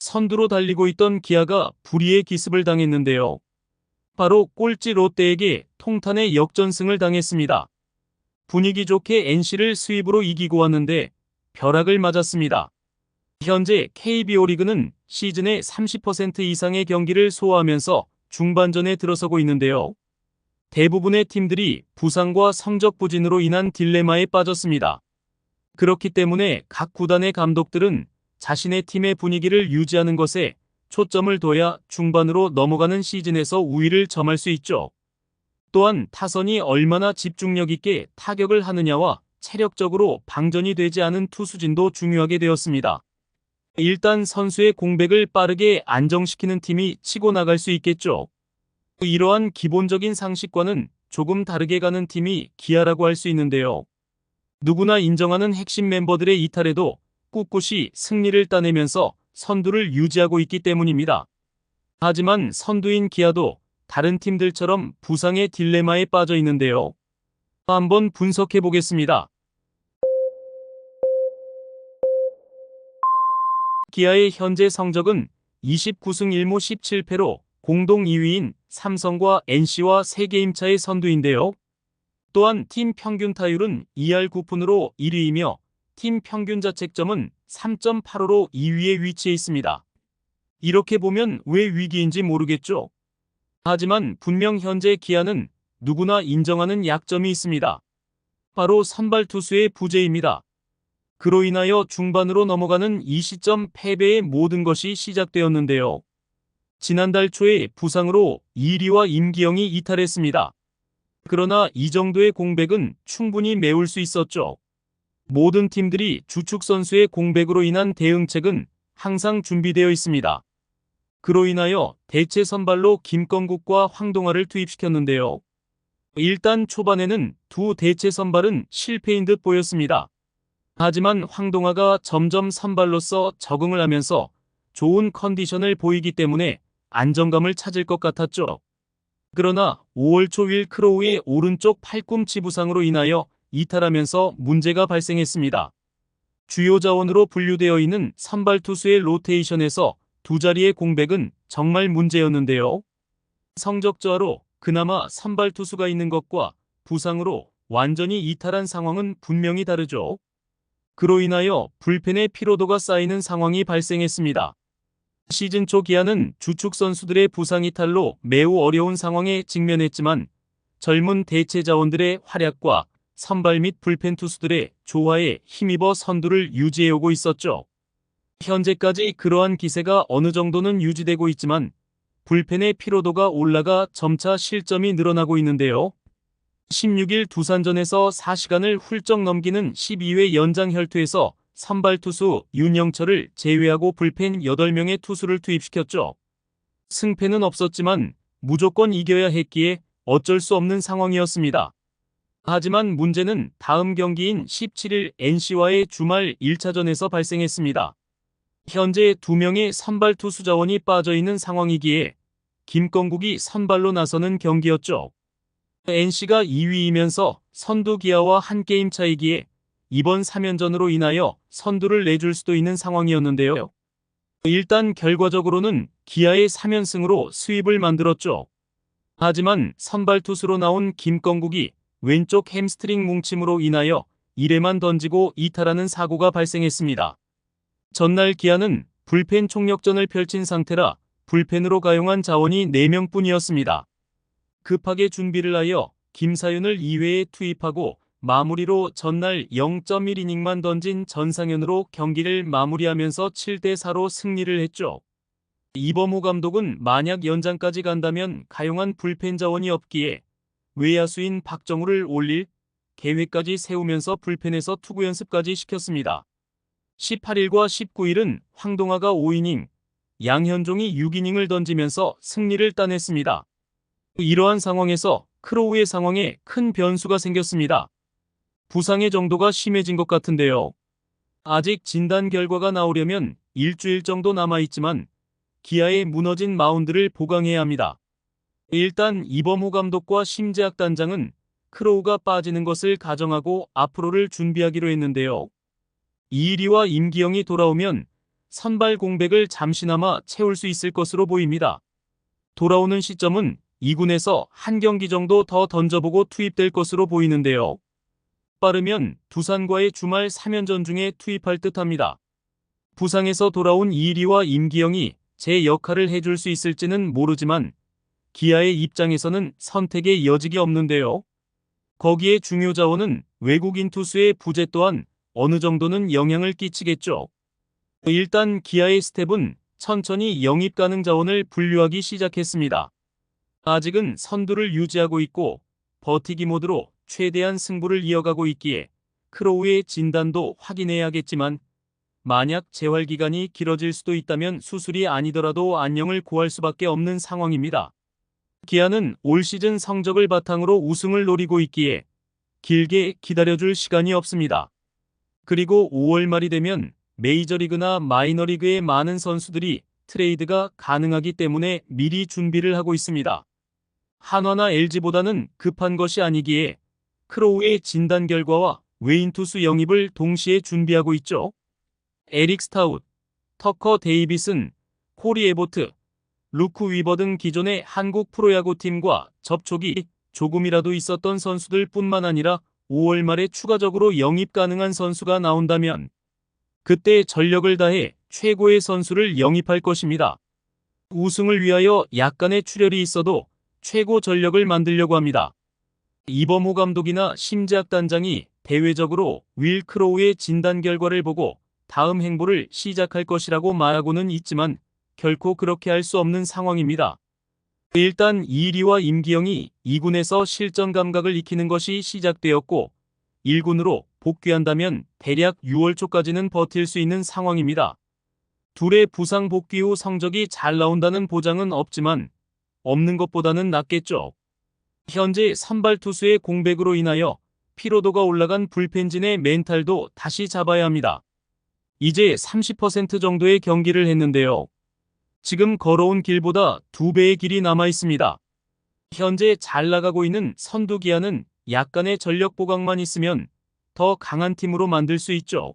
선두로 달리고 있던 기아가 불의의 기습을 당했는데요. 바로 꼴찌 롯데에게 통탄의 역전승을 당했습니다. 분위기 좋게 NC를 스윕으로 이기고 왔는데 벼락을 맞았습니다. 현재 KBO 리그는 시즌의 30% 이상의 경기를 소화하면서 중반전에 들어서고 있는데요. 대부분의 팀들이 부상과 성적 부진으로 인한 딜레마에 빠졌습니다. 그렇기 때문에 각 구단의 감독들은 자신의 팀의 분위기를 유지하는 것에 초점을 둬야 중반으로 넘어가는 시즌에서 우위를 점할 수 있죠. 또한 타선이 얼마나 집중력 있게 타격을 하느냐와 체력적으로 방전이 되지 않은 투수진도 중요하게 되었습니다. 일단 선수의 공백을 빠르게 안정시키는 팀이 치고 나갈 수 있겠죠. 이러한 기본적인 상식과는 조금 다르게 가는 팀이 기아라고 할 수 있는데요. 누구나 인정하는 핵심 멤버들의 이탈에도 꿋꿋이 승리를 따내면서 선두를 유지하고 있기 때문입니다. 하지만 선두인 기아도 다른 팀들처럼 부상의 딜레마에 빠져 있는데요. 한번 분석해 보겠습니다. 기아의 현재 성적은 29승 1무 17패로 공동 2위인 삼성과 NC와 3게임 차의 선두인데요. 또한 팀 평균 타율은 2할 9푼으로 1위이며 팀 평균 자책점은 3.85로 2위에 위치해 있습니다. 이렇게 보면 왜 위기인지 모르겠죠. 하지만 분명 현재 기아는 누구나 인정하는 약점이 있습니다. 바로 선발 투수의 부재입니다. 그로 인하여 중반으로 넘어가는 이 시점 패배의 모든 것이 시작되었는데요. 지난달 초에 부상으로 이리와 임기영이 이탈했습니다. 그러나 이 정도의 공백은 충분히 메울 수 있었죠. 모든 팀들이 주축 선수의 공백으로 인한 대응책은 항상 준비되어 있습니다. 그로 인하여 대체 선발로 김건국과 황동아를 투입시켰는데요. 일단 초반에는 두 대체 선발은 실패인 듯 보였습니다. 하지만 황동아가 점점 선발로서 적응을 하면서 좋은 컨디션을 보이기 때문에 안정감을 찾을 것 같았죠. 그러나 5월 초 윌 크로우의 오른쪽 팔꿈치 부상으로 인하여 이탈하면서 문제가 발생했습니다. 주요 자원으로 분류되어 있는 선발 투수의 로테이션에서 두 자리의 공백은 정말 문제였는데요. 성적 저하로 그나마 선발 투수가 있는 것과 부상으로 완전히 이탈한 상황은 분명히 다르죠. 그로 인하여 불펜의 피로도가 쌓이는 상황이 발생했습니다. 시즌 초 기아는 주축 선수들의 부상 이탈로 매우 어려운 상황에 직면했지만 젊은 대체 자원들의 활약과 선발 및 불펜 투수들의 조화에 힘입어 선두를 유지해오고 있었죠. 현재까지 그러한 기세가 어느 정도는 유지되고 있지만 불펜의 피로도가 올라가 점차 실점이 늘어나고 있는데요. 16일 두산전에서 4시간을 훌쩍 넘기는 12회 연장 혈투에서 선발 투수 윤영철을 제외하고 불펜 8명의 투수를 투입시켰죠. 승패는 없었지만 무조건 이겨야 했기에 어쩔 수 없는 상황이었습니다. 하지만 문제는 다음 경기인 17일 NC와의 주말 1차전에서 발생했습니다. 현재 2명의 선발 투수 자원이 빠져있는 상황이기에 김건국이 선발로 나서는 경기였죠. NC가 2위이면서 선두 기아와 한 게임 차이기에 이번 3연전으로 인하여 선두를 내줄 수도 있는 상황이었는데요. 일단 결과적으로는 기아의 3연승으로 수입을 만들었죠. 하지만 선발 투수로 나온 김건국이 왼쪽 햄스트링 뭉침으로 인하여 1회만 던지고 이탈하는 사고가 발생했습니다. 전날 기아는 불펜 총력전을 펼친 상태라 불펜으로 가용한 자원이 4명뿐이었습니다. 급하게 준비를 하여 김사윤을 2회에 투입하고 마무리로 전날 0.1이닝만 던진 전상현으로 경기를 마무리하면서 7대4로 승리를 했죠. 이범호 감독은 만약 연장까지 간다면 가용한 불펜 자원이 없기에 외야수인 박정우를 올릴 계획까지 세우면서 불펜에서 투구 연습까지 시켰습니다. 18일과 19일은 황동아가 5이닝, 양현종이 6이닝을 던지면서 승리를 따냈습니다. 이러한 상황에서 크로우의 상황에 큰 변수가 생겼습니다. 부상의 정도가 심해진 것 같은데요. 아직 진단 결과가 나오려면 일주일 정도 남아있지만 기아의 무너진 마운드를 보강해야 합니다. 일단 이범호 감독과 심재학 단장은 크로우가 빠지는 것을 가정하고 앞으로를 준비하기로 했는데요. 이일이와 임기영이 돌아오면 선발 공백을 잠시나마 채울 수 있을 것으로 보입니다. 돌아오는 시점은 2군에서 한 경기 정도 더 던져보고 투입될 것으로 보이는데요. 빠르면 두산과의 주말 3연전 중에 투입할 듯합니다. 부상에서 돌아온 이리와 임기영이 제 역할을 해줄 수 있을지는 모르지만 기아의 입장에서는 선택의 여지가 없는데요. 거기에 중요 자원은 외국인 투수의 부재 또한 어느 정도는 영향을 끼치겠죠. 일단 기아의 스텝은 천천히 영입 가능 자원을 분류하기 시작했습니다. 아직은 선두를 유지하고 있고 버티기 모드로 최대한 승부를 이어가고 있기에 크로우의 진단도 확인해야겠지만 만약 재활 기간이 길어질 수도 있다면 수술이 아니더라도 안녕을 구할 수밖에 없는 상황입니다. 기아는 올 시즌 성적을 바탕으로 우승을 노리고 있기에 길게 기다려줄 시간이 없습니다. 그리고 5월 말이 되면 메이저리그나 마이너리그의 많은 선수들이 트레이드가 가능하기 때문에 미리 준비를 하고 있습니다. 한화나 LG보다는 급한 것이 아니기에 크로우의 진단 결과와 외인 투수 영입을 동시에 준비하고 있죠. 에릭 스타웃, 터커 데이비슨, 코리 에보트, 루크 위버 등 기존의 한국 프로야구팀과 접촉이 조금이라도 있었던 선수들 뿐만 아니라 5월 말에 추가적으로 영입 가능한 선수가 나온다면 그때 전력을 다해 최고의 선수를 영입할 것입니다. 우승을 위하여 약간의 출혈이 있어도 최고 전력을 만들려고 합니다. 이범호 감독이나 심재학 단장이 대외적으로 윌 크로우의 진단 결과를 보고 다음 행보를 시작할 것이라고 말하고는 있지만 결코 그렇게 할 수 없는 상황입니다. 일단 이리와 임기영이 2군에서 실전 감각을 익히는 것이 시작되었고 1군으로 복귀한다면 대략 6월 초까지는 버틸 수 있는 상황입니다. 둘의 부상 복귀 후 성적이 잘 나온다는 보장은 없지만 없는 것보다는 낫겠죠. 현재 선발 투수의 공백으로 인하여 피로도가 올라간 불펜진의 멘탈도 다시 잡아야 합니다. 이제 30% 정도의 경기를 했는데요. 지금 걸어온 길보다 2배의 길이 남아 있습니다. 현재 잘 나가고 있는 선두 기아는 약간의 전력 보강만 있으면 더 강한 팀으로 만들 수 있죠.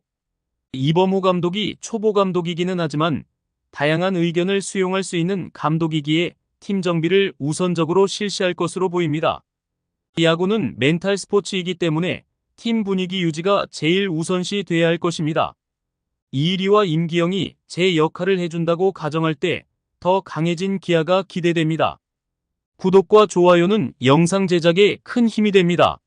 이범호 감독이 초보 감독이기는 하지만 다양한 의견을 수용할 수 있는 감독이기에 팀 정비를 우선적으로 실시할 것으로 보입니다. 야구는 멘탈 스포츠이기 때문에 팀 분위기 유지가 제일 우선시 돼야 할 것입니다. 이일이와 임기영이 제 역할을 해준다고 가정할 때 더 강해진 기아가 기대됩니다. 구독과 좋아요는 영상 제작에 큰 힘이 됩니다.